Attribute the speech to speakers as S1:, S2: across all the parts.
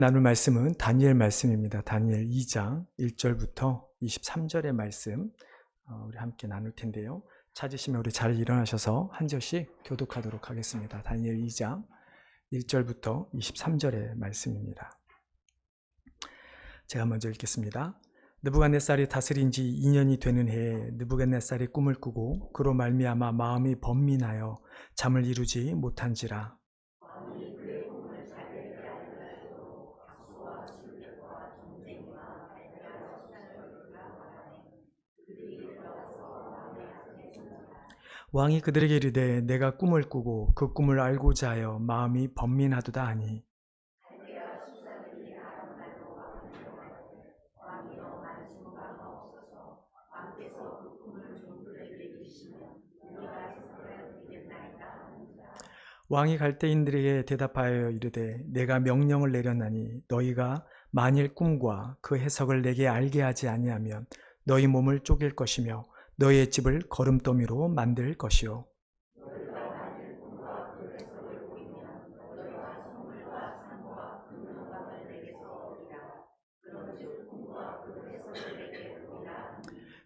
S1: 나눌 말씀은 다니엘 말씀입니다. 다니엘 2장 1절부터 23절의 말씀 우리 함께 나눌 텐데요. 찾으시면 우리 자리에 일어나셔서 한 절씩 교독하도록 하겠습니다. 다니엘 2장 1절부터 23절의 말씀입니다. 제가 먼저 읽겠습니다. 느부갓네살이 다스린 지 2년이 되는 해에 느부갓네살이 꿈을 꾸고 그로 말미암아 마음이 번민하여 잠을 이루지 못한지라. 왕이 그들에게 이르되 내가 꿈을 꾸고 그 꿈을 알고자 하여 마음이 번민하도다 하니 왕이 갈대인들에게 대답하여 이르되 내가 명령을 내렸나니 너희가 만일 꿈과 그 해석을 내게 알게 하지 아니하면 너희 몸을 쪼갤 것이며 너희의 집을 거름더미로 만들 것이요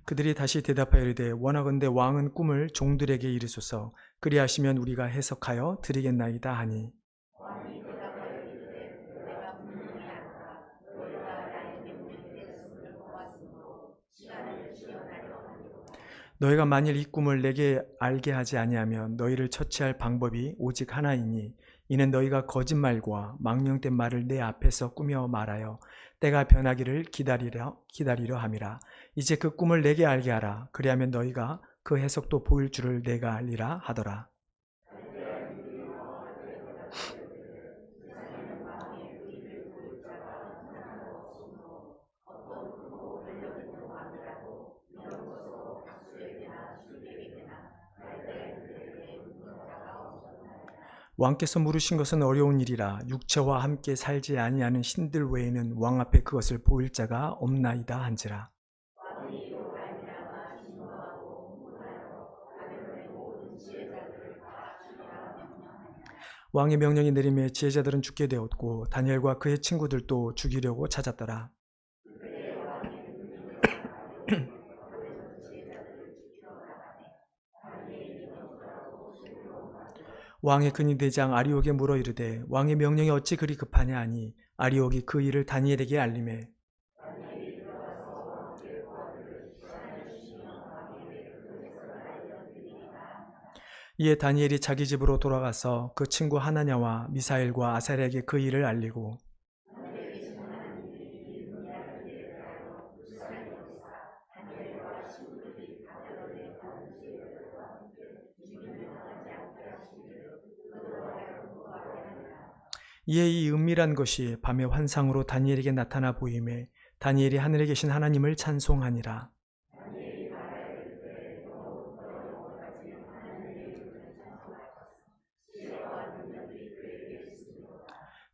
S1: 그들이 다시 대답하여 이르되 원하건대 왕은 꿈을 종들에게 이르소서 그리하시면 우리가 해석하여 드리겠나이다 하니 너희가 만일 이 꿈을 내게 알게 하지 아니하면 너희를 처치할 방법이 오직 하나이니 이는 너희가 거짓말과 망령된 말을 내 앞에서 꾸며 말하여 때가 변하기를 기다리려 함이라. 이제 그 꿈을 내게 알게 하라. 그리하면 너희가 그 해석도 보일 줄을 내가 알리라 하더라. 왕께서 물으신 것은 어려운 일이라 육체와 함께 살지 아니하는 신들 외에는 왕 앞에 그것을 보일 자가 없나이다 한지라. 왕의 명령이 내림에 지혜자들은 죽게 되었고 다니엘과 그의 친구들도 죽이려고 찾았더라. 왕의 근위 대장 아리옥에 물어 이르되 왕의 명령이 어찌 그리 급하냐 하니 아리옥이 그 일을 다니엘에게 알림해 이에 다니엘이 자기 집으로 돌아가서 그 친구 하나냐와 미사엘과 아사랴에게 그 일을 알리고 이에 이 은밀한 것이 밤의 환상으로 다니엘에게 나타나 보임에 다니엘이 하늘에 계신 하나님을 찬송하니라.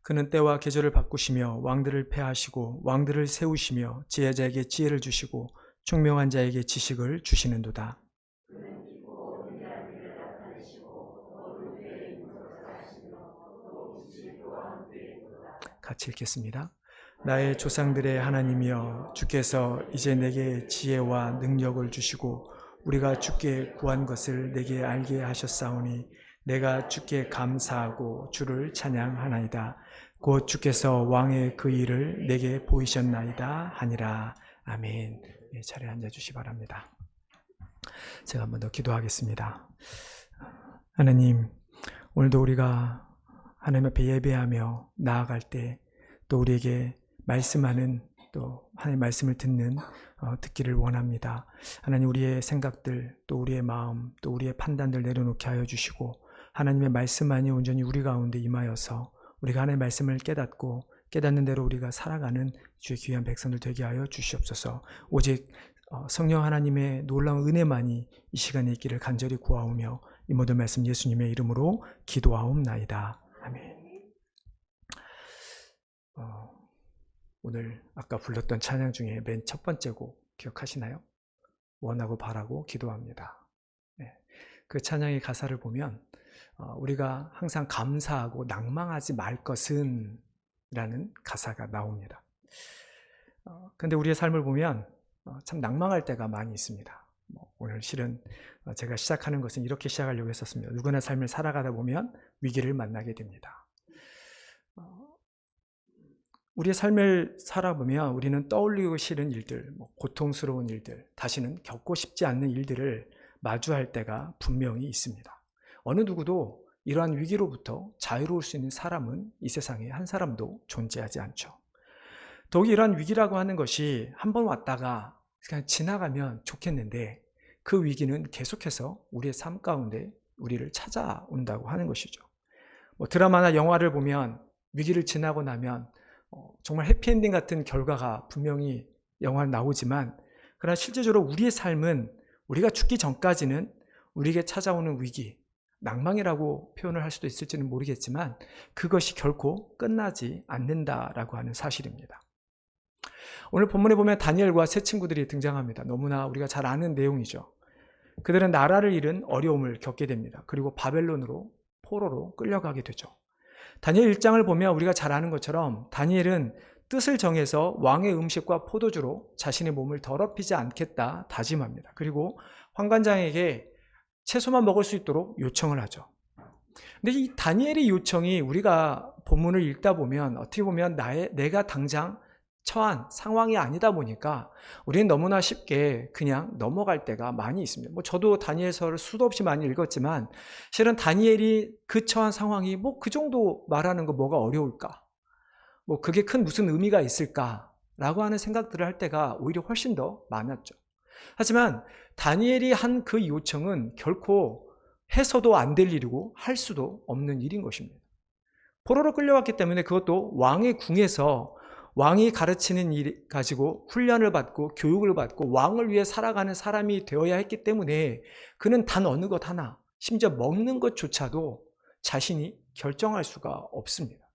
S1: 그는 때와 계절을 바꾸시며 왕들을 패하시고 왕들을 세우시며 지혜자에게 지혜를 주시고 총명한 자에게 지식을 주시는도다. 같이 읽겠습니다. 나의 조상들의 하나님이여 주께서 이제 내게 지혜와 능력을 주시고 우리가 주께 구한 것을 내게 알게 하셨사오니 내가 주께 감사하고 주를 찬양하나이다. 곧 주께서 왕의 그 일을 내게 보이셨나이다 하니라. 아멘. 네, 자리에 앉아주시 바랍니다. 제가 한번 더 기도하겠습니다. 하나님, 오늘도 우리가 하나님 앞에 예배하며 나아갈 때 또 우리에게 말씀하는 또 하나님의 말씀을 듣기를 원합니다. 하나님 우리의 생각들 또 우리의 마음 또 우리의 판단들 내려놓게 하여 주시고 하나님의 말씀만이 온전히 우리 가운데 임하여서 우리가 하나님의 말씀을 깨닫고 깨닫는 대로 우리가 살아가는 주의 귀한 백성들 되게 하여 주시옵소서. 오직 성령 하나님의 놀라운 은혜만이 이 시간에 있기를 간절히 구하오며 이 모든 말씀 예수님의 이름으로 기도하옵나이다. 아멘. 오늘 아까 불렀던 찬양 중에 맨 첫 번째 곡 기억하시나요? 원하고 바라고 기도합니다. 네. 그 찬양의 가사를 보면 우리가 항상 감사하고 낭망하지 말 것은 가사가 나옵니다. 근데 우리의 삶을 보면 참 낭망할 때가 많이 있습니다. 오늘 실은 제가 시작하는 것은 이렇게 시작하려고 했었습니다. 누구나 삶을 살아가다 보면 위기를 만나게 됩니다. 우리의 삶을 살아보면 우리는 떠올리고 싫은 일들, 고통스러운 일들, 다시는 겪고 싶지 않는 일들을 마주할 때가 분명히 있습니다. 어느 누구도 이러한 위기로부터 자유로울 수 있는 사람은 이 세상에 한 사람도 존재하지 않죠. 더욱이 이러한 위기라고 하는 것이 한번 왔다가 그냥 지나가면 좋겠는데 그 위기는 계속해서 우리의 삶 가운데 우리를 찾아온다고 하는 것이죠. 드라마나 영화를 보면 위기를 지나고 나면 정말 해피엔딩 같은 결과가 분명히 영화에 나오지만, 그러나 실제적으로 우리의 삶은 우리가 죽기 전까지는 우리에게 찾아오는 위기, 낭망이라고 표현을 할 수도 있을지는 모르겠지만 그것이 결코 끝나지 않는다라고 하는 사실입니다. 오늘 본문에 보면 다니엘과 세 친구들이 등장합니다. 너무나 우리가 잘 아는 내용이죠. 그들은 나라를 잃은 어려움을 겪게 됩니다. 그리고 바벨론으로, 포로로 끌려가게 되죠. 다니엘 1장을 보면 우리가 잘 아는 것처럼 다니엘은 뜻을 정해서 왕의 음식과 포도주로 자신의 몸을 더럽히지 않겠다 다짐합니다. 그리고 환관장에게 채소만 먹을 수 있도록 요청을 하죠. 근데 이 다니엘의 요청이 우리가 본문을 읽다 보면 어떻게 보면 내가 당장 처한 상황이 아니다 보니까 우리는 너무나 쉽게 그냥 넘어갈 때가 많이 있습니다. 저도 다니엘서를 수도 없이 많이 읽었지만 실은 다니엘이 그 처한 상황이 그 정도 말하는 거 뭐가 어려울까? 그게 큰 무슨 의미가 있을까라고 하는 생각들을 할 때가 오히려 훨씬 더 많았죠. 하지만 다니엘이 한 그 요청은 결코 해서도 안 될 일이고 할 수도 없는 일인 것입니다. 포로로 끌려왔기 때문에 그것도 왕의 궁에서 왕이 가르치는 일 가지고 훈련을 받고 교육을 받고 왕을 위해 살아가는 사람이 되어야 했기 때문에 그는 단 어느 것 하나, 심지어 먹는 것조차도 자신이 결정할 수가 없습니다.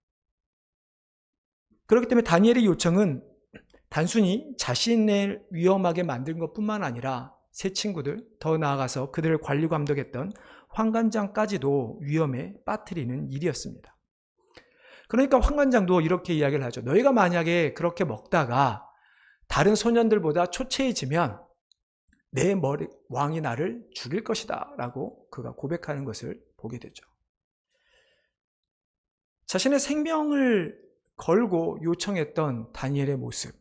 S1: 그렇기 때문에 다니엘의 요청은 단순히 자신을 위험하게 만든 것뿐만 아니라 세 친구들, 더 나아가서 그들을 관리 감독했던 환관장까지도 위험에 빠뜨리는 일이었습니다. 그러니까 환관장도 이렇게 이야기를 하죠. 너희가 만약에 그렇게 먹다가 다른 소년들보다 초췌해지면 내 왕이 나를 죽일 것이다 라고 그가 고백하는 것을 보게 되죠. 자신의 생명을 걸고 요청했던 다니엘의 모습.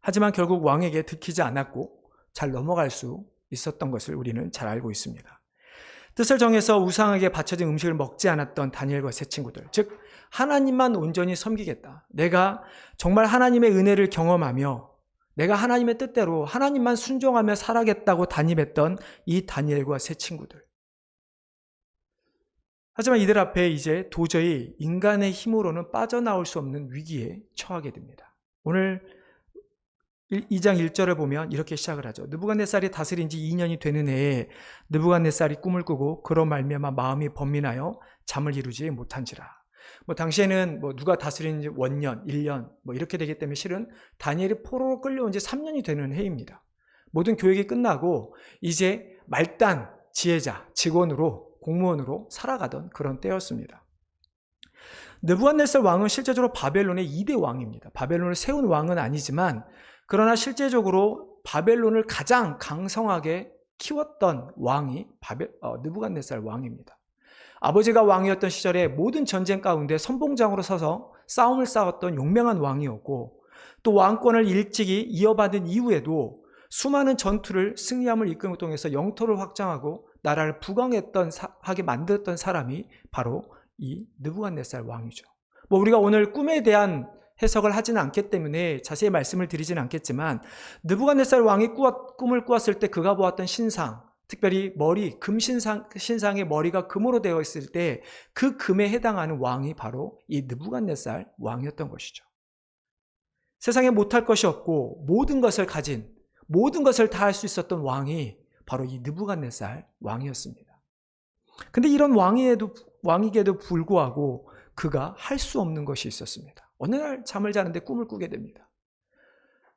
S1: 하지만 결국 왕에게 들키지 않았고 잘 넘어갈 수 있었던 것을 우리는 잘 알고 있습니다. 뜻을 정해서 우상에게 바쳐진 음식을 먹지 않았던 다니엘과 세 친구들, 즉 하나님만 온전히 섬기겠다, 내가 정말 하나님의 은혜를 경험하며 내가 하나님의 뜻대로 하나님만 순종하며 살아겠다고 다짐했던 이 다니엘과 세 친구들. 하지만 이들 앞에 이제 도저히 인간의 힘으로는 빠져나올 수 없는 위기에 처하게 됩니다. 오늘 2장 1절을 보면 이렇게 시작을 하죠. 느부갓네살이 다스린 지 2년이 되는 해에 느부갓네살이 꿈을 꾸고 그로 말미암아 마음이 번민하여 잠을 이루지 못한지라. 당시에는 누가 다스리는지 원년, 1년 이렇게 되기 때문에 실은 다니엘이 포로로 끌려온 지 3년이 되는 해입니다. 모든 교육이 끝나고 이제 말단 지혜자, 직원으로, 공무원으로 살아가던 그런 때였습니다. 느부갓네살 왕은 실제적으로 바벨론의 2대 왕입니다. 바벨론을 세운 왕은 아니지만 그러나 실제적으로 바벨론을 가장 강성하게 키웠던 왕이 느부갓네살 왕입니다. 아버지가 왕이었던 시절에 모든 전쟁 가운데 선봉장으로 서서 싸움을 싸웠던 용맹한 왕이었고, 또 왕권을 일찍이 이어받은 이후에도 수많은 전투를 승리함을 이끌고 통해서 영토를 확장하고 나라를 부강하게 만들었던 사람이 바로 이 느부갓네살 왕이죠. 우리가 오늘 꿈에 대한 해석을 하지는 않기 때문에 자세히 말씀을 드리지는 않겠지만, 느부갓네살 왕이 꿈을 꾸었을 때 그가 보았던 신상, 특별히 신상의 머리가 금으로 되어 있을 때 그 금에 해당하는 왕이 바로 이 느부갓네살 왕이었던 것이죠. 세상에 못할 것이 없고 모든 것을 가진, 모든 것을 다 할 수 있었던 왕이 바로 이 느부갓네살 왕이었습니다. 근데 이런 왕에게도 불구하고 그가 할 수 없는 것이 있었습니다. 어느 날 잠을 자는데 꿈을 꾸게 됩니다.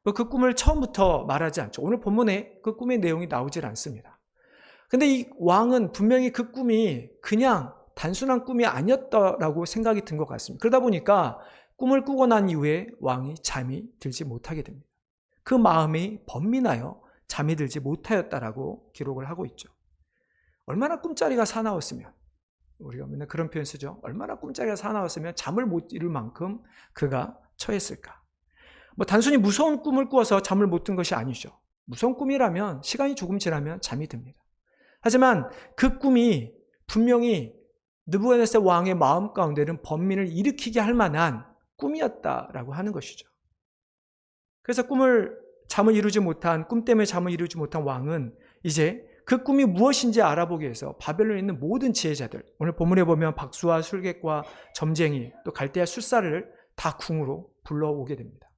S1: 그 꿈을 처음부터 말하지 않죠. 오늘 본문에 그 꿈의 내용이 나오질 않습니다. 근데 이 왕은 분명히 그 꿈이 그냥 단순한 꿈이 아니었다라고 생각이 든 것 같습니다. 그러다 보니까 꿈을 꾸고 난 이후에 왕이 잠이 들지 못하게 됩니다. 그 마음이 번민하여 잠이 들지 못하였다라고 기록을 하고 있죠. 얼마나 꿈자리가 사나웠으면, 우리가 맨날 그런 표현 쓰죠. 얼마나 꿈자리가 사나웠으면 잠을 못 이룰 만큼 그가 처했을까. 단순히 무서운 꿈을 꾸어서 잠을 못 든 것이 아니죠. 무서운 꿈이라면 시간이 조금 지나면 잠이 듭니다. 하지만 그 꿈이 분명히 느부갓네살 왕의 마음 가운데는 번민을 일으키게 할 만한 꿈이었다라고 하는 것이죠. 그래서 잠을 이루지 못한, 꿈 때문에 잠을 이루지 못한 왕은 이제 그 꿈이 무엇인지 알아보기 위해서 바벨론에 있는 모든 지혜자들, 오늘 본문에 보면 박수와 술객과 점쟁이, 또 갈대아 술사를 다 궁으로 불러오게 됩니다.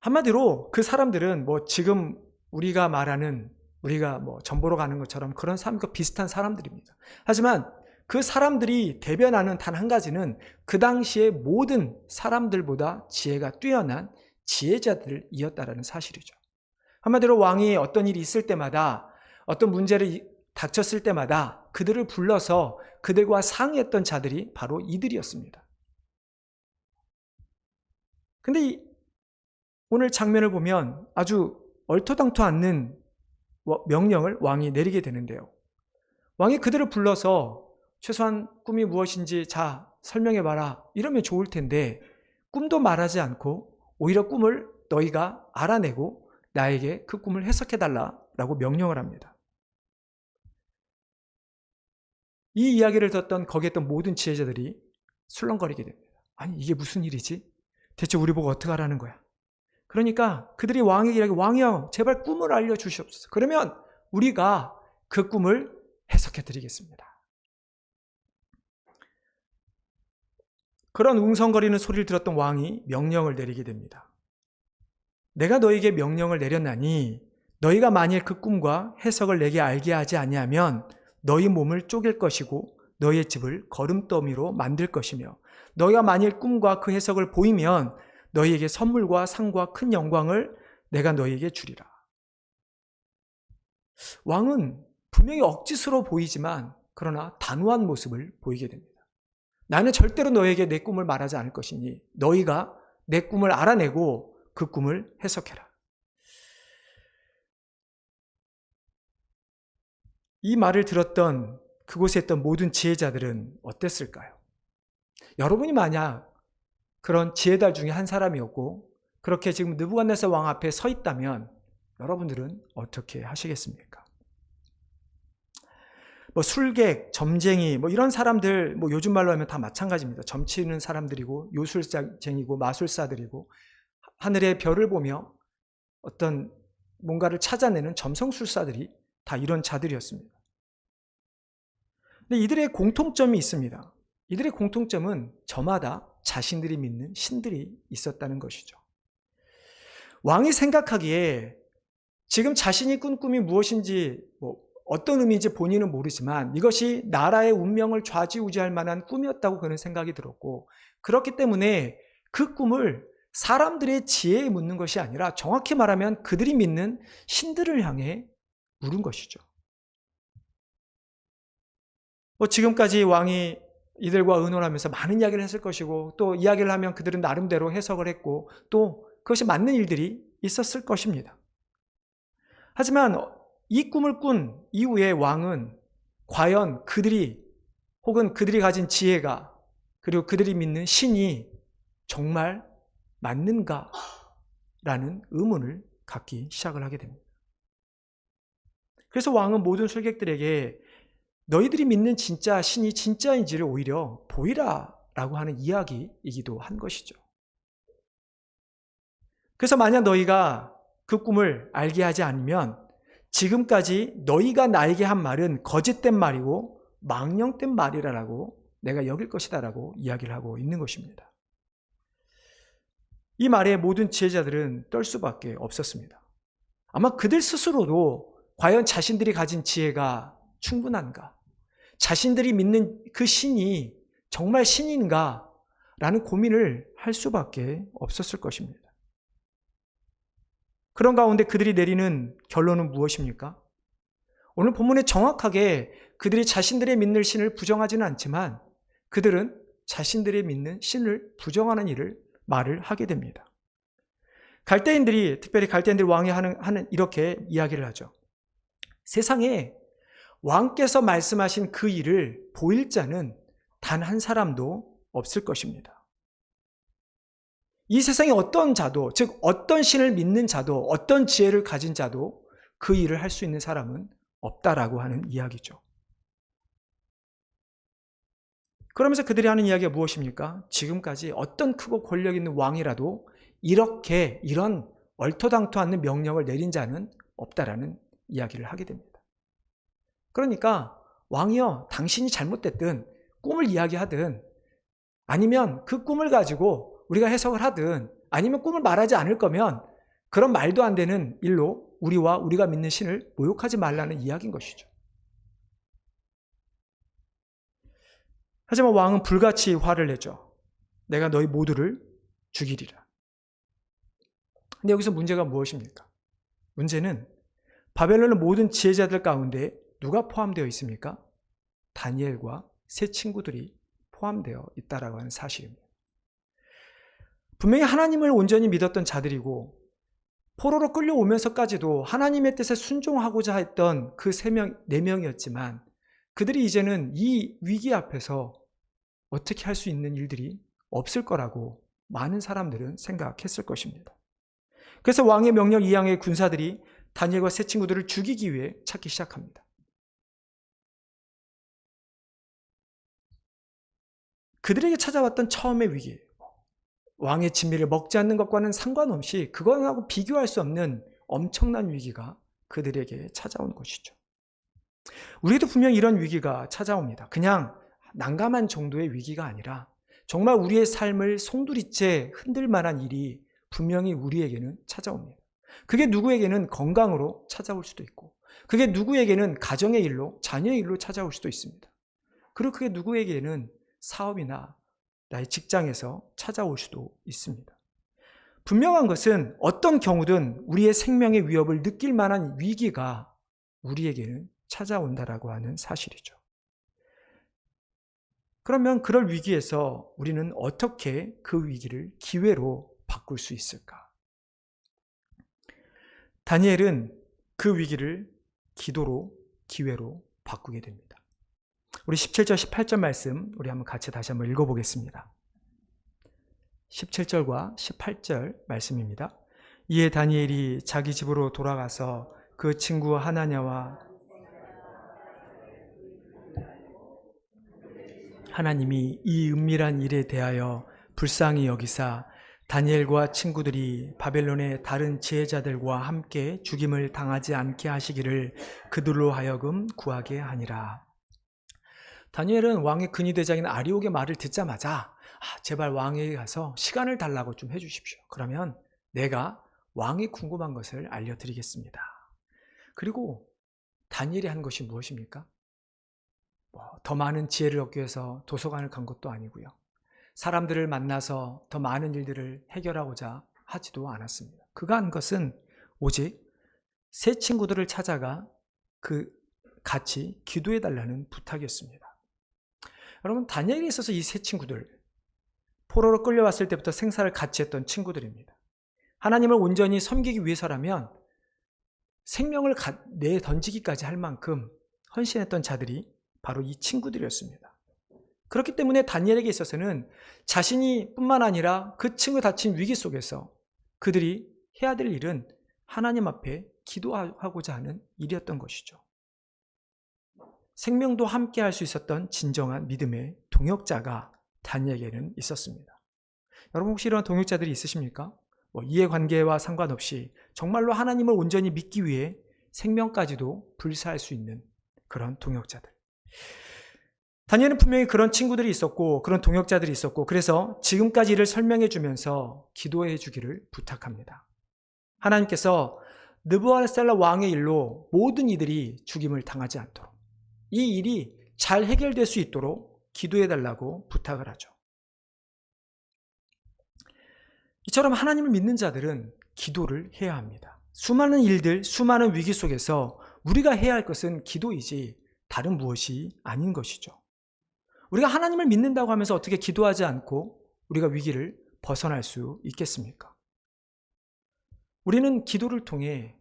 S1: 한마디로 그 사람들은 지금 우리가 말하는, 우리가 전보러 가는 것처럼 그런 사람과 비슷한 사람들입니다. 하지만 그 사람들이 대변하는 단 한 가지는 그 당시의 모든 사람들보다 지혜가 뛰어난 지혜자들이었다라는 사실이죠. 한마디로 왕이 어떤 일이 있을 때마다, 어떤 문제를 닥쳤을 때마다 그들을 불러서 그들과 상의했던 자들이 바로 이들이었습니다. 근데 오늘 장면을 보면 아주 얼토당토 않는 명령을 왕이 내리게 되는데요. 왕이 그들을 불러서 최소한 꿈이 무엇인지 자 설명해봐라 이러면 좋을 텐데, 꿈도 말하지 않고 오히려 꿈을 너희가 알아내고 나에게 그 꿈을 해석해달라라고 명령을 합니다. 이 이야기를 듣던 거기에 있던 모든 지혜자들이 술렁거리게 됩니다. 아니 이게 무슨 일이지? 대체 우리 보고 어떻게 하라는 거야? 그러니까 그들이 왕에게 이야기하기, 왕이여 제발 꿈을 알려주시옵소서. 그러면 우리가 그 꿈을 해석해드리겠습니다. 그런 웅성거리는 소리를 들었던 왕이 명령을 내리게 됩니다. 내가 너에게 명령을 내렸나니 너희가 만일 그 꿈과 해석을 내게 알게 하지 아니하면 너희 몸을 쪼갤 것이고 너희의 집을 거름더미로 만들 것이며, 너희가 만일 꿈과 그 해석을 보이면 너희에게 선물과 상과 큰 영광을 내가 너희에게 주리라. 왕은 분명히 억지스러워 보이지만 그러나 단호한 모습을 보이게 됩니다. 나는 절대로 너에게 내 꿈을 말하지 않을 것이니 너희가 내 꿈을 알아내고 그 꿈을 해석해라. 이 말을 들었던 그곳에 있던 모든 지혜자들은 어땠을까요? 여러분이 만약 그런 지혜달 중에 한 사람이었고 그렇게 지금 느부갓네살 왕 앞에 서 있다면 여러분들은 어떻게 하시겠습니까? 술객, 점쟁이 이런 사람들 요즘 말로 하면 다 마찬가지입니다. 점치는 사람들이고 요술쟁이고 마술사들이고 하늘의 별을 보며 어떤 뭔가를 찾아내는 점성술사들이 다 이런 자들이었습니다. 근데 이들의 공통점이 있습니다. 이들의 공통점은 저마다 자신들이 믿는 신들이 있었다는 것이죠. 왕이 생각하기에 지금 자신이 꾼 꿈이 무엇인지 어떤 의미인지 본인은 모르지만 이것이 나라의 운명을 좌지우지할 만한 꿈이었다고 그는 생각이 들었고, 그렇기 때문에 그 꿈을 사람들의 지혜에 묻는 것이 아니라 정확히 말하면 그들이 믿는 신들을 향해 물은 것이죠. 지금까지 왕이 이들과 의논하면서 많은 이야기를 했을 것이고, 또 이야기를 하면 그들은 나름대로 해석을 했고, 또 그것이 맞는 일들이 있었을 것입니다. 하지만 이 꿈을 꾼 이후에 왕은 과연 그들이 혹은 그들이 가진 지혜가 그리고 그들이 믿는 신이 정말 맞는가? 라는 의문을 갖기 시작을 하게 됩니다. 그래서 왕은 모든 술객들에게 너희들이 믿는 진짜 신이 진짜인지를 오히려 보이라 라고 하는 이야기이기도 한 것이죠. 그래서 만약 너희가 그 꿈을 알게 하지 않으면 지금까지 너희가 나에게 한 말은 거짓된 말이고 망령된 말이라고 내가 여길 것이다 라고 이야기를 하고 있는 것입니다. 이 말에 모든 지혜자들은 떨 수밖에 없었습니다. 아마 그들 스스로도 과연 자신들이 가진 지혜가 충분한가? 자신들이 믿는 그 신이 정말 신인가? 라는 고민을 할 수밖에 없었을 것입니다. 그런 가운데 그들이 내리는 결론은 무엇입니까? 오늘 본문에 정확하게 그들이 자신들의 믿는 신을 부정하지는 않지만 그들은 자신들의 믿는 신을 부정하는 말을 하게 됩니다. 갈대인들이, 특별히 갈대인들 왕이 하는 이렇게 이야기를 하죠. 세상에 왕께서 말씀하신 그 일을 보일 자는 단 한 사람도 없을 것입니다. 이 세상에 어떤 자도, 즉 어떤 신을 믿는 자도, 어떤 지혜를 가진 자도 그 일을 할 수 있는 사람은 없다라고 하는 이야기죠. 그러면서 그들이 하는 이야기가 무엇입니까? 지금까지 어떤 크고 권력 있는 왕이라도 이런 얼토당토 않는 명령을 내린 자는 없다라는 이야기를 하게 됩니다. 그러니까 왕이여, 당신이 잘못됐든 꿈을 이야기하든 아니면 그 꿈을 가지고 우리가 해석을 하든 아니면 꿈을 말하지 않을 거면 그런 말도 안 되는 일로 우리가 믿는 신을 모욕하지 말라는 이야기인 것이죠. 하지만 왕은 불같이 화를 내죠. 내가 너희 모두를 죽이리라. 근데 여기서 문제가 무엇입니까? 문제는 바벨론의 모든 지혜자들 가운데 누가 포함되어 있습니까? 다니엘과 세 친구들이 포함되어 있다라고 하는 사실입니다. 분명히 하나님을 온전히 믿었던 자들이고 포로로 끌려오면서까지도 하나님의 뜻에 순종하고자 했던 그 4명이었지만 그들이 이제는 이 위기 앞에서 어떻게 할 수 있는 일들이 없을 거라고 많은 사람들은 생각했을 것입니다. 그래서 왕의 명령 이항의 군사들이 다니엘과 세 친구들을 죽이기 위해 찾기 시작합니다. 그들에게 찾아왔던 처음의 위기, 왕의 진미를 먹지 않는 것과는 상관없이 그거하고 비교할 수 없는 엄청난 위기가 그들에게 찾아온 것이죠. 우리도 분명 이런 위기가 찾아옵니다. 그냥 난감한 정도의 위기가 아니라 정말 우리의 삶을 송두리째 흔들 만한 일이 분명히 우리에게는 찾아옵니다. 그게 누구에게는 건강으로 찾아올 수도 있고 그게 누구에게는 가정의 일로, 자녀의 일로 찾아올 수도 있습니다. 그리고 그게 누구에게는 사업이나 나의 직장에서 찾아올 수도 있습니다. 분명한 것은 어떤 경우든 우리의 생명의 위협을 느낄 만한 위기가 우리에게는 찾아온다라고 하는 사실이죠. 그러면 그럴 위기에서 우리는 어떻게 그 위기를 기회로 바꿀 수 있을까? 다니엘은 그 위기를 기도로, 기회로 바꾸게 됩니다. 우리 17절, 18절 말씀 우리 한번 같이 다시 한번 읽어보겠습니다. 17절과 18절 말씀입니다. 이에 다니엘이 자기 집으로 돌아가서 그 친구 하나냐와 하나님이 이 은밀한 일에 대하여 불쌍히 여기사 다니엘과 친구들이 바벨론의 다른 지혜자들과 함께 죽임을 당하지 않게 하시기를 그들로 하여금 구하게 하니라. 다니엘은 왕의 근위대장인 아리옥의 말을 듣자마자 제발 왕에게 가서 시간을 달라고 좀 해주십시오. 그러면 내가 왕이 궁금한 것을 알려드리겠습니다. 그리고 다니엘이 한 것이 무엇입니까? 더 많은 지혜를 얻기 위해서 도서관을 간 것도 아니고요. 사람들을 만나서 더 많은 일들을 해결하고자 하지도 않았습니다. 그가 한 것은 오직 세 친구들을 찾아가 같이 기도해달라는 부탁이었습니다. 여러분, 다니엘에 있어서 이 세 친구들, 포로로 끌려왔을 때부터 생사를 같이 했던 친구들입니다. 하나님을 온전히 섬기기 위해서라면 생명을 내던지기까지 할 만큼 헌신했던 자들이 바로 이 친구들이었습니다. 그렇기 때문에 다니엘에게 있어서는 자신이 뿐만 아니라 그 친구 닥친 위기 속에서 그들이 해야 될 일은 하나님 앞에 기도하고자 하는 일이었던 것이죠. 생명도 함께 할 수 있었던 진정한 믿음의 동역자가 다니엘에게는 있었습니다. 여러분 혹시 이런 동역자들이 있으십니까? 이해관계와 상관없이 정말로 하나님을 온전히 믿기 위해 생명까지도 불사할 수 있는 그런 동역자들. 다니엘은 분명히 그런 친구들이 있었고 그런 동역자들이 있었고 그래서 지금까지 이를 설명해 주면서 기도해 주기를 부탁합니다. 하나님께서 느부갓네살 왕의 일로 모든 이들이 죽임을 당하지 않도록 이 일이 잘 해결될 수 있도록 기도해 달라고 부탁을 하죠. 이처럼 하나님을 믿는 자들은 기도를 해야 합니다. 수많은 일들, 수많은 위기 속에서 우리가 해야 할 것은 기도이지 다른 무엇이 아닌 것이죠. 우리가 하나님을 믿는다고 하면서 어떻게 기도하지 않고 우리가 위기를 벗어날 수 있겠습니까? 우리는 기도를 통해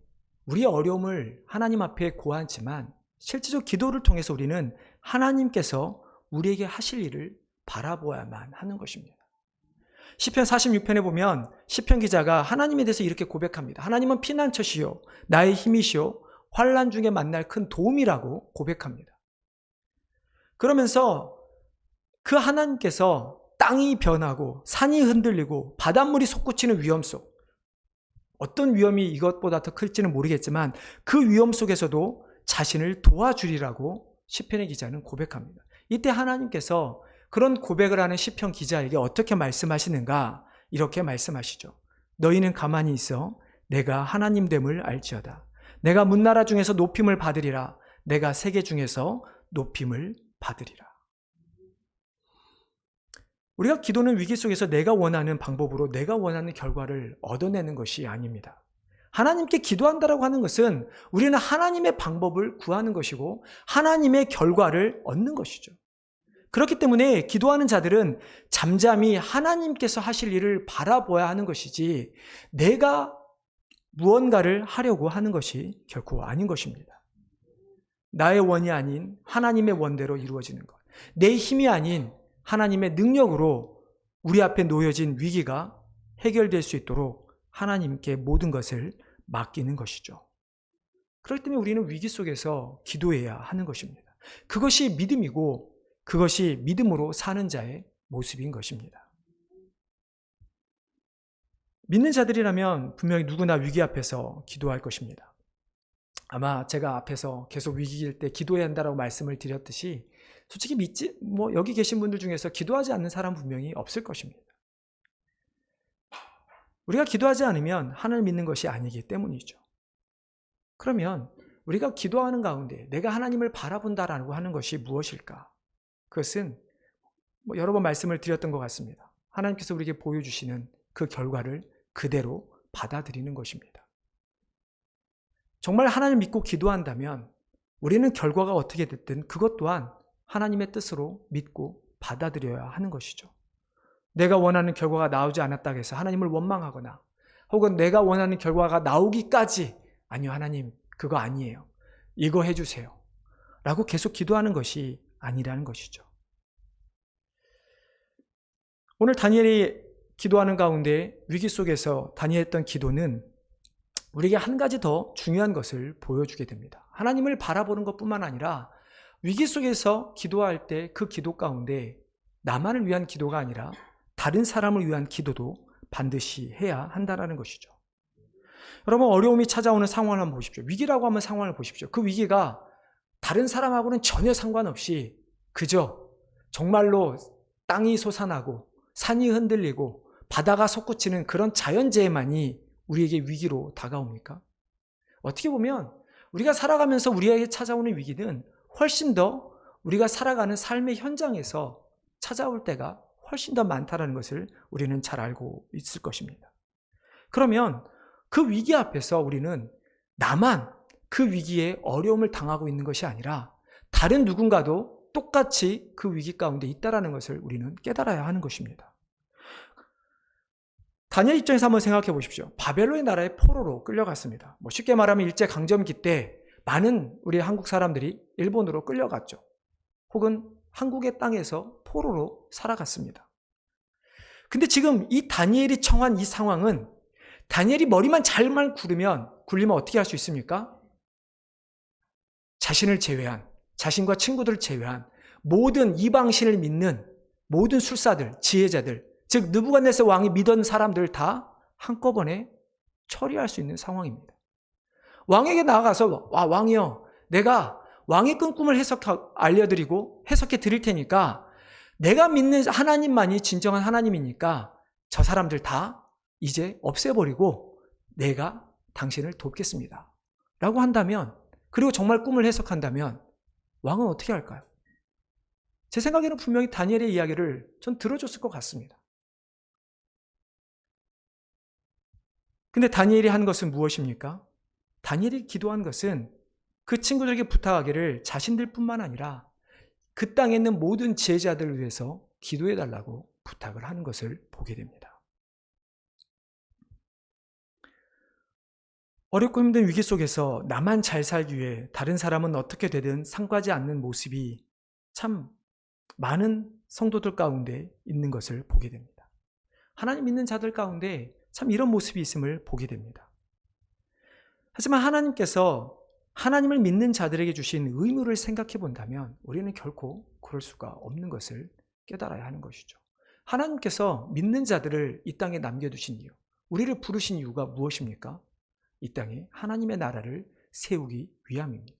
S1: 우리의 어려움을 하나님 앞에 고하지만 실제로 기도를 통해서 우리는 하나님께서 우리에게 하실 일을 바라보아야만 하는 것입니다. 시편 46편에 보면 시편 기자가 하나님에 대해서 이렇게 고백합니다. 하나님은 피난처시요 나의 힘이시요 환난 중에 만날 큰 도움이라고 고백합니다. 그러면서 그 하나님께서 땅이 변하고 산이 흔들리고 바닷물이 솟구치는 위험 속, 어떤 위험이 이것보다 더 클지는 모르겠지만 그 위험 속에서도 자신을 도와주리라고 시편의 기자는 고백합니다. 이때 하나님께서 그런 고백을 하는 시편 기자에게 어떻게 말씀하시는가? 이렇게 말씀하시죠. 너희는 가만히 있어 내가 하나님됨을 알지어다. 내가 문나라 중에서 높임을 받으리라. 내가 세계 중에서 높임을 받으리라. 우리가 기도는 위기 속에서 내가 원하는 방법으로 내가 원하는 결과를 얻어내는 것이 아닙니다. 하나님께 기도한다라고 하는 것은 우리는 하나님의 방법을 구하는 것이고 하나님의 결과를 얻는 것이죠. 그렇기 때문에 기도하는 자들은 잠잠히 하나님께서 하실 일을 바라보아야 하는 것이지 내가 무언가를 하려고 하는 것이 결코 아닌 것입니다. 나의 원이 아닌 하나님의 원대로 이루어지는 것, 내 힘이 아닌 하나님의 능력으로 우리 앞에 놓여진 위기가 해결될 수 있도록 하나님께 모든 것을 맡기는 것이죠. 그렇기 때문에 우리는 위기 속에서 기도해야 하는 것입니다. 그것이 믿음이고 그것이 믿음으로 사는 자의 모습인 것입니다. 믿는 자들이라면 분명히 누구나 위기 앞에서 기도할 것입니다. 아마 제가 앞에서 계속 위기일 때 기도해야 한다라고 말씀을 드렸듯이 솔직히 여기 계신 분들 중에서 기도하지 않는 사람 분명히 없을 것입니다. 우리가 기도하지 않으면 하나님을 믿는 것이 아니기 때문이죠. 그러면 우리가 기도하는 가운데 내가 하나님을 바라본다라고 하는 것이 무엇일까? 그것은 여러 번 말씀을 드렸던 것 같습니다. 하나님께서 우리에게 보여주시는 그 결과를 그대로 받아들이는 것입니다. 정말 하나님을 믿고 기도한다면 우리는 결과가 어떻게 됐든 그것 또한 하나님의 뜻으로 믿고 받아들여야 하는 것이죠. 내가 원하는 결과가 나오지 않았다고 해서 하나님을 원망하거나 혹은 내가 원하는 결과가 나오기까지 아니요 하나님 그거 아니에요. 이거 해주세요. 라고 계속 기도하는 것이 아니라는 것이죠. 오늘 다니엘이 기도하는 가운데 위기 속에서 다니엘했던 기도는 우리에게 한 가지 더 중요한 것을 보여주게 됩니다. 하나님을 바라보는 것뿐만 아니라 위기 속에서 기도할 때 그 기도 가운데 나만을 위한 기도가 아니라 다른 사람을 위한 기도도 반드시 해야 한다는 것이죠. 여러분 어려움이 찾아오는 상황을 한번 보십시오. 위기라고 하면 상황을 보십시오. 그 위기가 다른 사람하고는 전혀 상관없이 그저 정말로 땅이 솟아나고 산이 흔들리고 바다가 솟구치는 그런 자연재해만이 우리에게 위기로 다가옵니까? 어떻게 보면 우리가 살아가면서 우리에게 찾아오는 위기는 훨씬 더 우리가 살아가는 삶의 현장에서 찾아올 때가 훨씬 더 많다는 것을 우리는 잘 알고 있을 것입니다. 그러면 그 위기 앞에서 우리는 나만 그 위기에 어려움을 당하고 있는 것이 아니라 다른 누군가도 똑같이 그 위기 가운데 있다는 것을 우리는 깨달아야 하는 것입니다. 다니엘 입장에서 한번 생각해 보십시오. 바벨론의 나라의 포로로 끌려갔습니다. 쉽게 말하면 일제강점기 때 많은 우리 한국 사람들이 일본으로 끌려갔죠. 혹은 한국의 땅에서 포로로 살아갔습니다. 근데 지금 이 다니엘이 처한 이 상황은 다니엘이 머리만 잘만 굴리면 어떻게 할 수 있습니까? 자신을 제외한, 자신과 친구들을 제외한 모든 이방신을 믿는 모든 술사들, 지혜자들, 즉 느부갓네살 왕이 믿은 사람들 다 한꺼번에 처리할 수 있는 상황입니다. 왕에게 나아가서 왕이요, 내가 왕의 꿈을 알려드리고 해석해 드릴 테니까 내가 믿는 하나님만이 진정한 하나님이니까 저 사람들 다 이제 없애버리고 내가 당신을 돕겠습니다. 라고 한다면, 그리고 정말 꿈을 해석한다면 왕은 어떻게 할까요? 제 생각에는 분명히 다니엘의 이야기를 전 들어줬을 것 같습니다. 근데 다니엘이 한 것은 무엇입니까? 다니엘이 기도한 것은 그 친구들에게 부탁하기를 자신들뿐만 아니라 그 땅에 있는 모든 지혜자들을 위해서 기도해달라고 부탁을 하는 것을 보게 됩니다. 어렵고 힘든 위기 속에서 나만 잘 살기 위해 다른 사람은 어떻게 되든 상관하지 않는 모습이 참 많은 성도들 가운데 있는 것을 보게 됩니다. 하나님 믿는 자들 가운데 참 이런 모습이 있음을 보게 됩니다. 하지만 하나님께서 하나님을 믿는 자들에게 주신 의무를 생각해 본다면 우리는 결코 그럴 수가 없는 것을 깨달아야 하는 것이죠. 하나님께서 믿는 자들을 이 땅에 남겨두신 이유, 우리를 부르신 이유가 무엇입니까? 이 땅에 하나님의 나라를 세우기 위함입니다.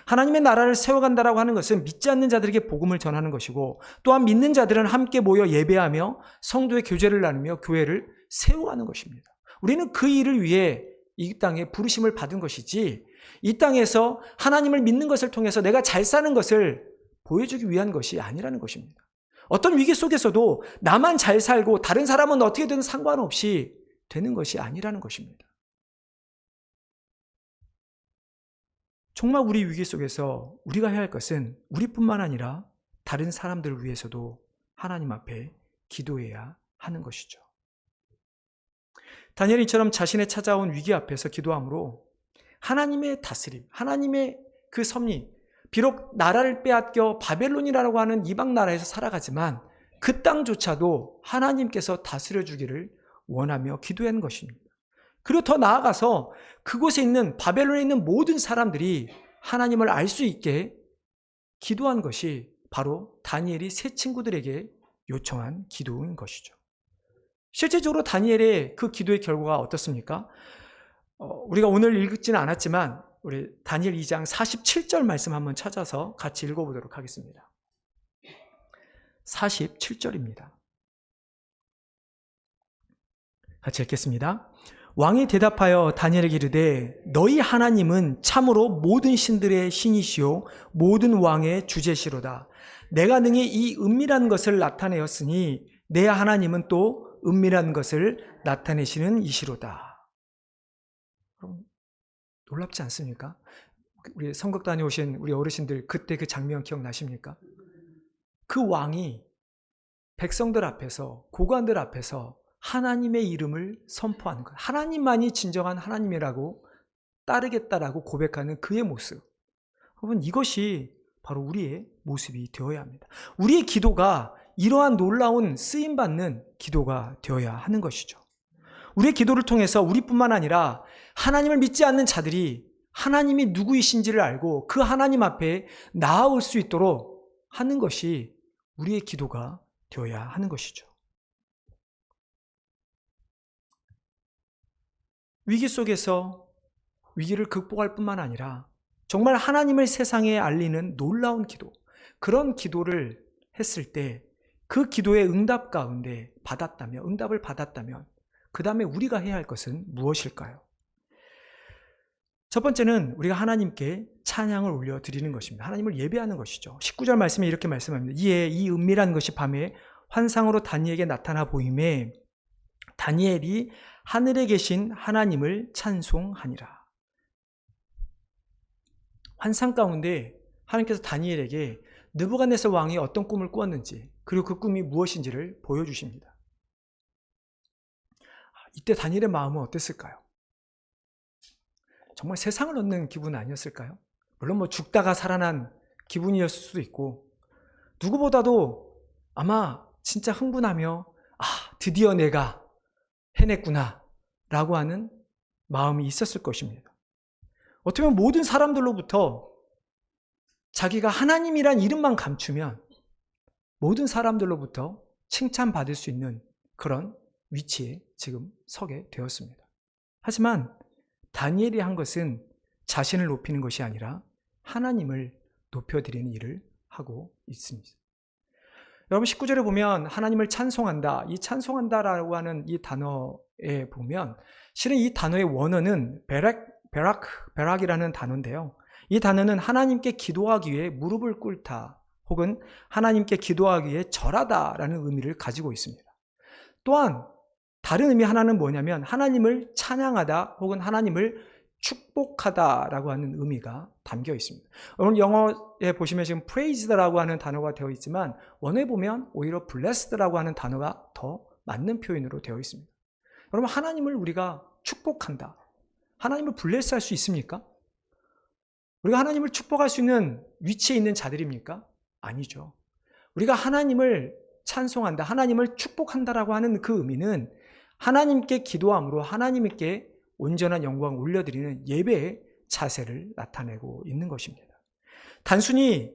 S1: 하나님의 나라를 세워간다라고 하는 것은 믿지 않는 자들에게 복음을 전하는 것이고, 또한 믿는 자들은 함께 모여 예배하며 성도의 교제를 나누며 교회를 세워가는 것입니다. 우리는 그 일을 위해 이 땅에 부르심을 받은 것이지, 이 땅에서 하나님을 믿는 것을 통해서 내가 잘 사는 것을 보여주기 위한 것이 아니라는 것입니다. 어떤 위기 속에서도 나만 잘 살고 다른 사람은 어떻게 되든 상관없이 되는 것이 아니라는 것입니다. 정말 우리 위기 속에서 우리가 해야 할 것은 우리뿐만 아니라 다른 사람들을 위해서도 하나님 앞에 기도해야 하는 것이죠. 다니엘이처럼 자신의 찾아온 위기 앞에서 기도함으로 하나님의 다스림, 하나님의 그 섭리, 비록 나라를 빼앗겨 바벨론이라고 하는 이방 나라에서 살아가지만 그 땅조차도 하나님께서 다스려 주기를 원하며 기도한 것입니다. 그리고 더 나아가서 그곳에 있는 바벨론에 있는 모든 사람들이 하나님을 알 수 있게 기도한 것이 바로 다니엘이 세 친구들에게 요청한 기도인 것이죠. 실제적으로 다니엘의 그 기도의 결과가 어떻습니까? 우리가 오늘 읽지는 않았지만 우리 다니엘 2장 47절 말씀 한번 찾아서 같이 읽어보도록 하겠습니다. 47절입니다. 같이 읽겠습니다. 왕이 대답하여 다니엘에게 이르되 너희 하나님은 참으로 모든 신들의 신이시요 모든 왕의 주제시로다. 내가 능히 이 은밀한 것을 나타내었으니 내 하나님은 또 은밀한 것을 나타내시는 이시로다. 놀랍지 않습니까? 우리 성극 다녀오신 우리 어르신들 그때 그 장면 기억나십니까? 그 왕이 백성들 앞에서 고관들 앞에서 하나님의 이름을 선포하는 것, 하나님만이 진정한 하나님이라고 따르겠다라고 고백하는 그의 모습. 여러분, 이것이 바로 우리의 모습이 되어야 합니다. 우리의 기도가 이러한 놀라운 쓰임받는 기도가 되어야 하는 것이죠. 우리의 기도를 통해서 우리뿐만 아니라 하나님을 믿지 않는 자들이 하나님이 누구이신지를 알고 그 하나님 앞에 나아올 수 있도록 하는 것이 우리의 기도가 되어야 하는 것이죠. 위기 속에서 위기를 극복할 뿐만 아니라 정말 하나님을 세상에 알리는 놀라운 기도, 그런 기도를 했을 때 그 기도의 응답 가운데 응답을 받았다면 그 다음에 우리가 해야 할 것은 무엇일까요? 첫 번째는 우리가 하나님께 찬양을 올려드리는 것입니다. 하나님을 예배하는 것이죠. 19절 말씀에 이렇게 말씀합니다. 이에 이 은밀한 것이 밤에 환상으로 다니엘에게 나타나 보임에 다니엘이 하늘에 계신 하나님을 찬송하니라. 환상 가운데 하나님께서 다니엘에게 느부갓네살 왕이 어떤 꿈을 꾸었는지, 그리고 그 꿈이 무엇인지를 보여주십니다. 이때 다니엘의 마음은 어땠을까요? 정말 세상을 얻는 기분 아니었을까요? 물론 죽다가 살아난 기분이었을 수도 있고, 누구보다도 아마 진짜 흥분하며 드디어 내가 해냈구나 라고 하는 마음이 있었을 것입니다. 어떻게 보면 모든 사람들로부터 자기가 하나님이란 이름만 감추면 모든 사람들로부터 칭찬받을 수 있는 그런 위치에 지금 서게 되었습니다. 하지만 다니엘이 한 것은 자신을 높이는 것이 아니라 하나님을 높여드리는 일을 하고 있습니다. 여러분 19절에 보면 하나님을 찬송한다, 이 찬송한다라고 하는 이 단어에 보면 실은 이 단어의 원어는 베락이라는 단어인데요. 이 단어는 하나님께 기도하기 위해 무릎을 꿇다 혹은 하나님께 기도하기 위해 절하다라는 의미를 가지고 있습니다. 또한 다른 의미 하나는 뭐냐면 하나님을 찬양하다 혹은 하나님을 축복하다라고 하는 의미가 담겨 있습니다. 오늘 영어에 보시면 지금 praised라고 하는 단어가 되어 있지만 원어에 보면 오히려 blessed라고 하는 단어가 더 맞는 표현으로 되어 있습니다. 여러분, 하나님을 우리가 축복한다. 하나님을 bless할 수 있습니까? 우리가 하나님을 축복할 수 있는 위치에 있는 자들입니까? 아니죠. 우리가 하나님을 찬송한다, 하나님을 축복한다라고 하는 그 의미는 하나님께 기도함으로 하나님께 온전한 영광을 올려드리는 예배의 자세를 나타내고 있는 것입니다. 단순히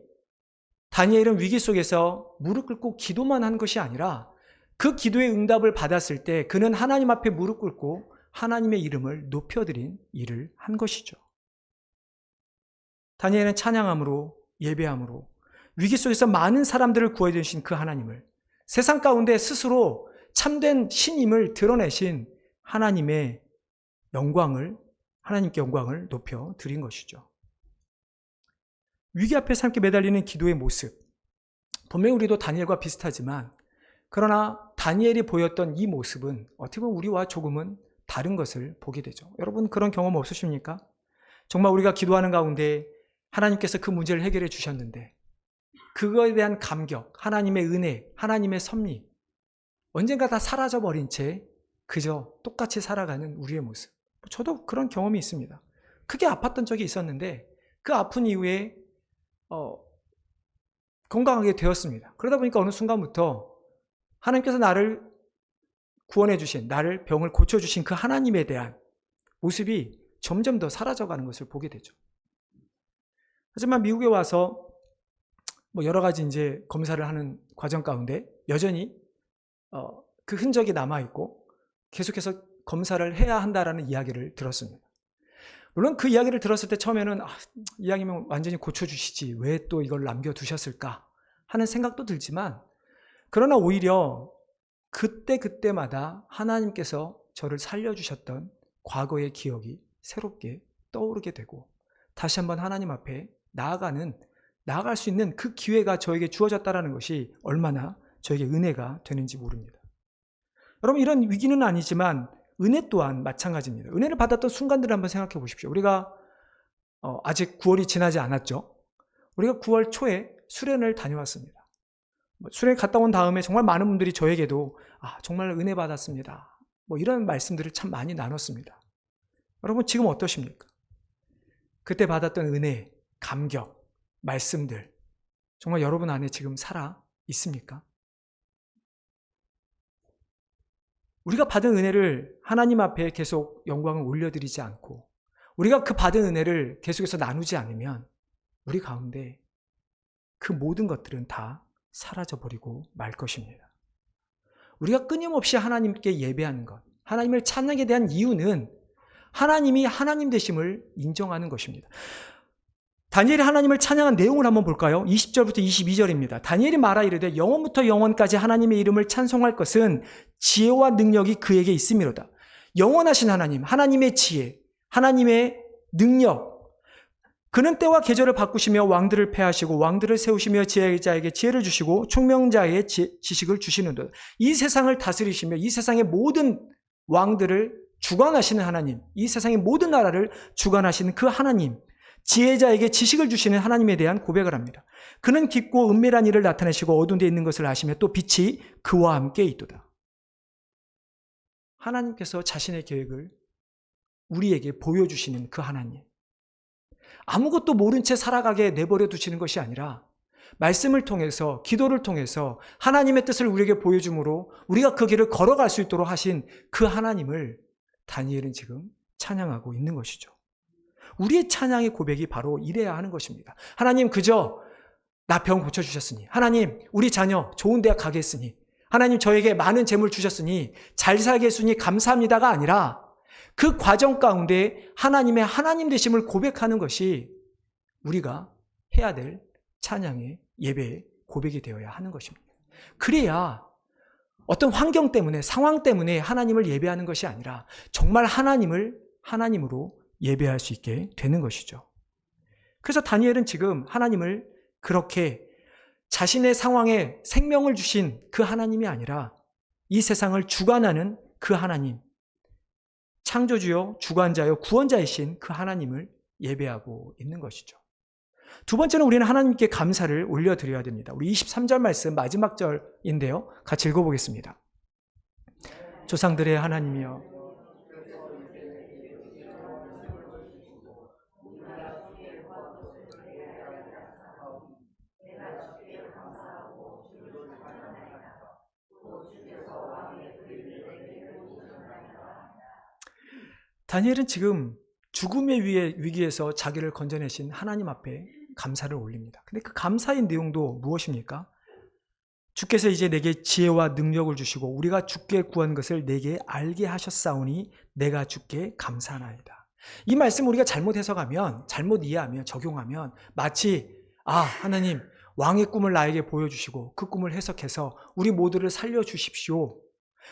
S1: 다니엘은 위기 속에서 무릎 꿇고 기도만 한 것이 아니라 그 기도의 응답을 받았을 때 그는 하나님 앞에 무릎 꿇고 하나님의 이름을 높여드린 일을 한 것이죠. 다니엘은 찬양함으로, 예배함으로 위기 속에서 많은 사람들을 구해주신 그 하나님을, 세상 가운데 스스로 참된 신임을 드러내신 하나님의 영광을, 하나님께 영광을 높여 드린 것이죠. 위기 앞에서 함께 매달리는 기도의 모습, 분명히 우리도 다니엘과 비슷하지만 그러나 다니엘이 보였던 이 모습은 어떻게 보면 우리와 조금은 다른 것을 보게 되죠. 여러분, 그런 경험 없으십니까? 정말 우리가 기도하는 가운데 하나님께서 그 문제를 해결해 주셨는데 그거에 대한 감격, 하나님의 은혜, 하나님의 섭리, 언젠가 다 사라져버린 채 그저 똑같이 살아가는 우리의 모습. 저도 그런 경험이 있습니다. 크게 아팠던 적이 있었는데 그 아픈 이후에 건강하게 되었습니다. 그러다 보니까 어느 순간부터 하나님께서 나를 구원해 주신, 나를 병을 고쳐주신 그 하나님에 대한 모습이 점점 더 사라져가는 것을 보게 되죠. 하지만 미국에 와서 여러 가지 이제 검사를 하는 과정 가운데 여전히 그 흔적이 남아있고 계속해서 검사를 해야 한다라는 이야기를 들었습니다. 물론 그 이야기를 들었을 때 처음에는 이야기면 완전히 고쳐주시지 왜 또 이걸 남겨두셨을까 하는 생각도 들지만, 그러나 오히려 그때마다 하나님께서 저를 살려주셨던 과거의 기억이 새롭게 떠오르게 되고 다시 한번 하나님 앞에 나아갈 수 있는 그 기회가 저에게 주어졌다는 것이 얼마나 저에게 은혜가 되는지 모릅니다. 여러분, 이런 위기는 아니지만 은혜 또한 마찬가지입니다. 은혜를 받았던 순간들을 한번 생각해 보십시오. 우리가 아직 9월이 지나지 않았죠. 우리가 9월 초에 수련을 다녀왔습니다. 수련을 갔다 온 다음에 정말 많은 분들이 저에게도 정말 은혜 받았습니다, 이런 말씀들을 참 많이 나눴습니다. 여러분, 지금 어떠십니까? 그때 받았던 은혜, 감격, 말씀들 정말 여러분 안에 지금 살아 있습니까? 우리가 받은 은혜를 하나님 앞에 계속 영광을 올려드리지 않고 우리가 그 받은 은혜를 계속해서 나누지 않으면 우리 가운데 그 모든 것들은 다 사라져버리고 말 것입니다. 우리가 끊임없이 하나님께 예배하는 것, 하나님을 찬양에 대한 이유는 하나님이 하나님 되심을 인정하는 것입니다. 다니엘이 하나님을 찬양한 내용을 한번 볼까요? 20절부터 22절입니다. 다니엘이 말하 이르되 영원부터 영원까지 하나님의 이름을 찬송할 것은 지혜와 능력이 그에게 있음이로다. 영원하신 하나님, 하나님의 지혜, 하나님의 능력, 그는 때와 계절을 바꾸시며 왕들을 패하시고 왕들을 세우시며 지혜자에게 지혜를 주시고 총명자의 지식을 주시는도다. 이 세상을 다스리시며 이 세상의 모든 왕들을 주관하시는 하나님, 이 세상의 모든 나라를 주관하시는 그 하나님, 지혜자에게 지식을 주시는 하나님에 대한 고백을 합니다. 그는 깊고 은밀한 일을 나타내시고 어두운 데 있는 것을 아시며 또 빛이 그와 함께 있도다. 하나님께서 자신의 계획을 우리에게 보여주시는 그 하나님, 아무것도 모른 채 살아가게 내버려 두시는 것이 아니라 말씀을 통해서, 기도를 통해서 하나님의 뜻을 우리에게 보여줌으로 우리가 그 길을 걸어갈 수 있도록 하신 그 하나님을 다니엘은 지금 찬양하고 있는 것이죠. 우리의 찬양의 고백이 바로 이래야 하는 것입니다. 하나님, 그저 나 병 고쳐주셨으니, 하나님 우리 자녀 좋은 대학 가게 했으니, 하나님 저에게 많은 재물 주셨으니, 잘 살게 했으니 감사합니다가 아니라 그 과정 가운데 하나님의 하나님 되심을 고백하는 것이 우리가 해야 될 찬양의 예배의 고백이 되어야 하는 것입니다. 그래야 어떤 환경 때문에, 상황 때문에 하나님을 예배하는 것이 아니라 정말 하나님을 하나님으로 예배할 수 있게 되는 것이죠. 그래서 다니엘은 지금 하나님을 그렇게 자신의 상황에 생명을 주신 그 하나님이 아니라 이 세상을 주관하는 그 하나님, 창조주요, 주관자요, 구원자이신 그 하나님을 예배하고 있는 것이죠. 두 번째는 우리는 하나님께 감사를 올려드려야 됩니다. 우리 23절 말씀 마지막 절인데요. 같이 읽어보겠습니다. 조상들의 하나님이여, 다니엘은 지금 죽음의 위기에서 자기를 건져내신 하나님 앞에 감사를 올립니다. 근데 그 감사의 내용도 무엇입니까? 주께서 이제 내게 지혜와 능력을 주시고 우리가 주께 구한 것을 내게 알게 하셨사오니 내가 주께 감사하나이다. 이 말씀 우리가 잘못 해석하면, 잘못 이해하면, 적용하면 마치 하나님 왕의 꿈을 나에게 보여주시고 그 꿈을 해석해서 우리 모두를 살려주십시오.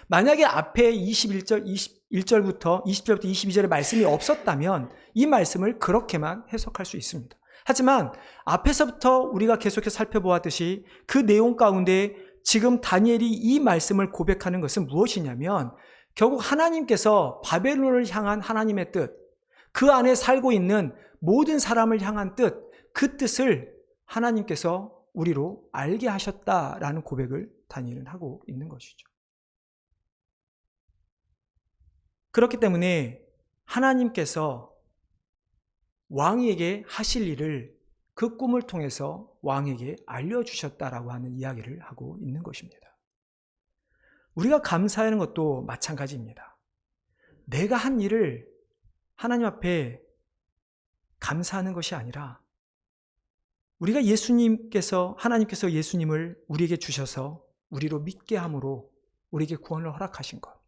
S1: 만약에 앞에 21절부터 22절의 말씀이 없었다면 이 말씀을 그렇게만 해석할 수 있습니다. 하지만 앞에서부터 우리가 계속해서 살펴보았듯이 그 내용 가운데 지금 다니엘이 이 말씀을 고백하는 것은 무엇이냐면 결국 하나님께서 바벨론을 향한 하나님의 뜻, 그 안에 살고 있는 모든 사람을 향한 뜻, 그 뜻을 하나님께서 우리로 알게 하셨다라는 고백을 다니엘은 하고 있는 것이죠. 그렇기 때문에 하나님께서 왕에게 하실 일을 그 꿈을 통해서 왕에게 알려주셨다라고 하는 이야기를 하고 있는 것입니다. 우리가 감사하는 것도 마찬가지입니다. 내가 한 일을 하나님 앞에 감사하는 것이 아니라 우리가 하나님께서 예수님을 우리에게 주셔서 우리로 믿게 함으로 우리에게 구원을 허락하신 것.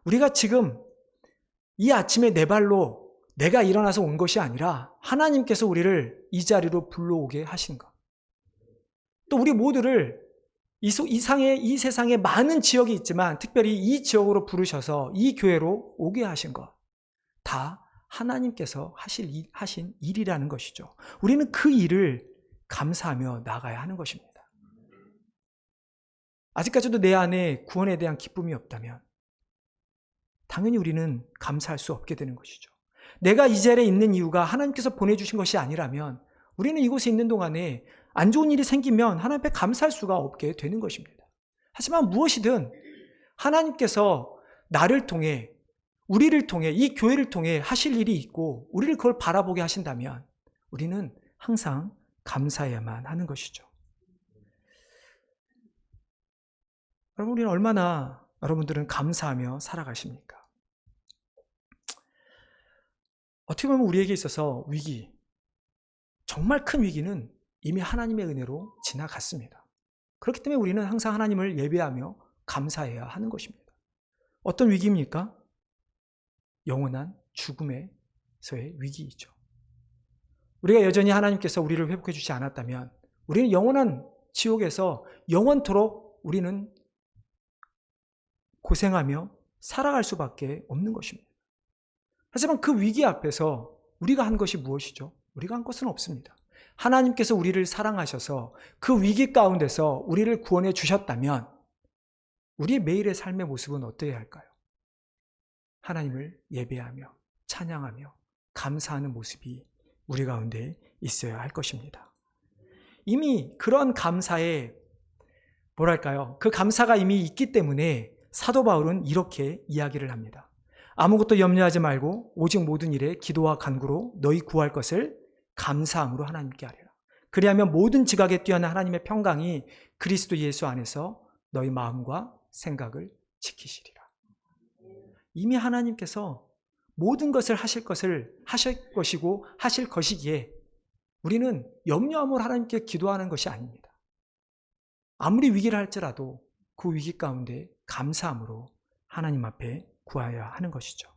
S1: 우리가 지금 이 아침에 내 발로 내가 일어나서 온 것이 아니라 하나님께서 우리를 이 자리로 불러오게 하신 것. 또 우리 모두를 이 세상에 많은 지역이 있지만 특별히 이 지역으로 부르셔서 이 교회로 오게 하신 것. 다 하나님께서 하신 일이라는 것이죠. 우리는 그 일을 감사하며 나가야 하는 것입니다. 아직까지도 내 안에 구원에 대한 기쁨이 없다면 당연히 우리는 감사할 수 없게 되는 것이죠. 내가 이 자리에 있는 이유가 하나님께서 보내주신 것이 아니라면 우리는 이곳에 있는 동안에 안 좋은 일이 생기면 하나님 앞에 감사할 수가 없게 되는 것입니다. 하지만 무엇이든 하나님께서 나를 통해, 우리를 통해, 이 교회를 통해 하실 일이 있고 우리를 그걸 바라보게 하신다면 우리는 항상 감사해야만 하는 것이죠. 여러분, 우리는 얼마나 여러분들은 감사하며 살아가십니까? 어떻게 보면 우리에게 있어서 위기, 정말 큰 위기는 이미 하나님의 은혜로 지나갔습니다. 그렇기 때문에 우리는 항상 하나님을 예배하며 감사해야 하는 것입니다. 어떤 위기입니까? 영원한 죽음에서의 위기이죠. 우리가 여전히 하나님께서 우리를 회복해 주지 않았다면 우리는 영원한 지옥에서 영원토록 우리는 고생하며 살아갈 수밖에 없는 것입니다. 하지만 그 위기 앞에서 우리가 한 것이 무엇이죠? 우리가 한 것은 없습니다. 하나님께서 우리를 사랑하셔서 그 위기 가운데서 우리를 구원해 주셨다면 우리의 매일의 삶의 모습은 어떠해야 할까요? 하나님을 예배하며 찬양하며 감사하는 모습이 우리 가운데 있어야 할 것입니다. 이미 그런 감사에 그 감사가 이미 있기 때문에 사도 바울은 이렇게 이야기를 합니다. 아무것도 염려하지 말고 오직 모든 일에 기도와 간구로 너희 구할 것을 감사함으로 하나님께 아뢰라. 그리하면 모든 지각에 뛰어난 하나님의 평강이 그리스도 예수 안에서 너희 마음과 생각을 지키시리라. 이미 하나님께서 모든 것을 하실 것이고 하실 것이기에 우리는 염려함으로 하나님께 기도하는 것이 아닙니다. 아무리 위기를 할지라도 그 위기 가운데 감사함으로 하나님 앞에 구하여야 하는 것이죠.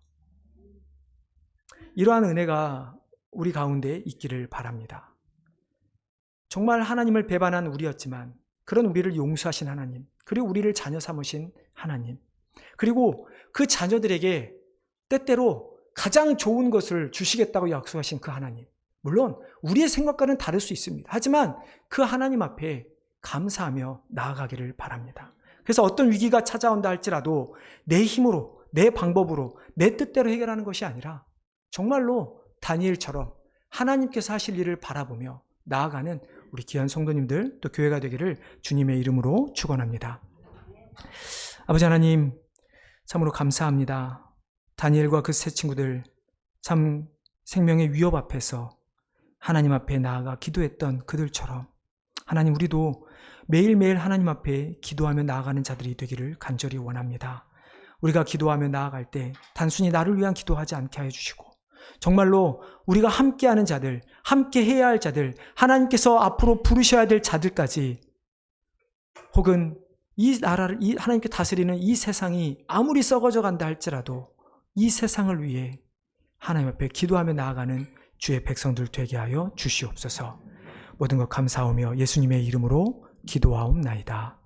S1: 이러한 은혜가 우리 가운데 있기를 바랍니다. 정말 하나님을 배반한 우리였지만 그런 우리를 용서하신 하나님, 그리고 우리를 자녀 삼으신 하나님, 그리고 그 자녀들에게 때때로 가장 좋은 것을 주시겠다고 약속하신 그 하나님, 물론 우리의 생각과는 다를 수 있습니다. 하지만 그 하나님 앞에 감사하며 나아가기를 바랍니다. 그래서 어떤 위기가 찾아온다 할지라도 내 힘으로, 내 방법으로 내 뜻대로 해결하는 것이 아니라 정말로 다니엘처럼 하나님께서 하실 일을 바라보며 나아가는 우리 귀한 성도님들 또 교회가 되기를 주님의 이름으로 축원합니다. 아버지 하나님, 참으로 감사합니다. 다니엘과 그 세 친구들 참 생명의 위협 앞에서 하나님 앞에 나아가 기도했던 그들처럼 하나님, 우리도 매일매일 하나님 앞에 기도하며 나아가는 자들이 되기를 간절히 원합니다. 우리가 기도하며 나아갈 때 단순히 나를 위한 기도하지 않게 하여 주시고 정말로 우리가 함께하는 자들, 함께 해야 할 자들, 하나님께서 앞으로 부르셔야 될 자들까지, 혹은 이 나라를 하나님께 다스리는 이 세상이 아무리 썩어져 간다 할지라도 이 세상을 위해 하나님 앞에 기도하며 나아가는 주의 백성들 되게 하여 주시옵소서. 모든 것 감사하며 예수님의 이름으로 기도하옵나이다.